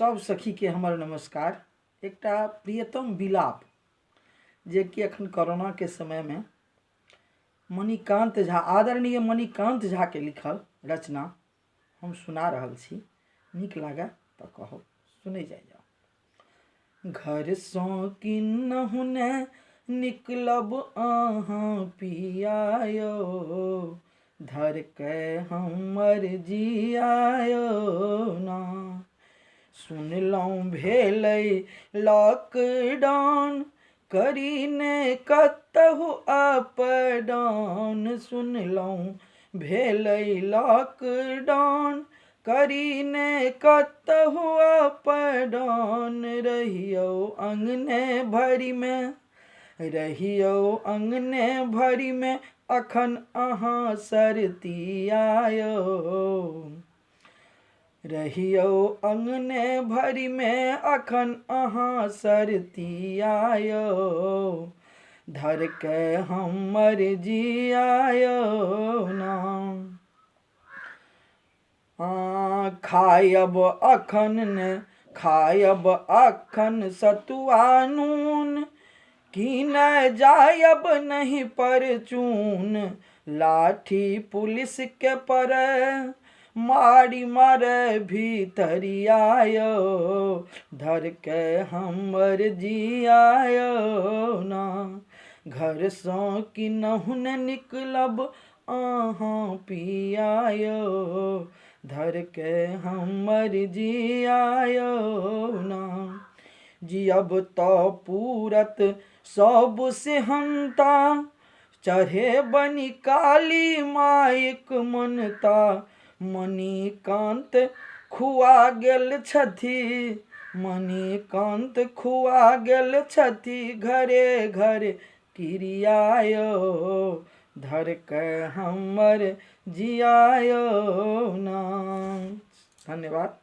सब सखी के हमर नमस्कार। एकटा प्रियतम विलाप जे कि अखन कोरोना के समय में मणिकांत झा, आदरणीय मणिकांत झा के लिखल रचना हम सुना रहल छी। नीक लागे तो कहो, सुनै जाओ। घर सो किन्नहु ने निकलब अहाँ पियायो, धर के हमर जियायो ना। सुनलहुँ भेलै लॉकडाउन, करीने कतहु अप डाउन। सुनलहुँ भेलै लॉकडाउन, करीने कतहु अप डाउन। रहियौ अंगने भरि में, रहियौ अंगने भरि में, अखन अहाँ सरतियायो। रहियौ अंगने भरि में, अखन अहाँ सरतियायो। धर के हमर जियायो ना। खायब अखन ने खायब अखन सतुआ नून, कीने जायब नहीं परचून। लाठी पुलिस के परे, मारी मारे भीतरियायो। धर के हमर जियायो ना। घर सो किन्नहु ने निकलब अहाँ पियायो, धर के हमर जियायो ना। जियब तो पूरत सब सेहंता, चढ़े बनी काली माइक मनता। मणिकांत खुआ गेल छथि, मणिकांत खुआ गेल छथि, घरे घरे किरियायो। धर के हमर जियायो ना। धन्यवाद।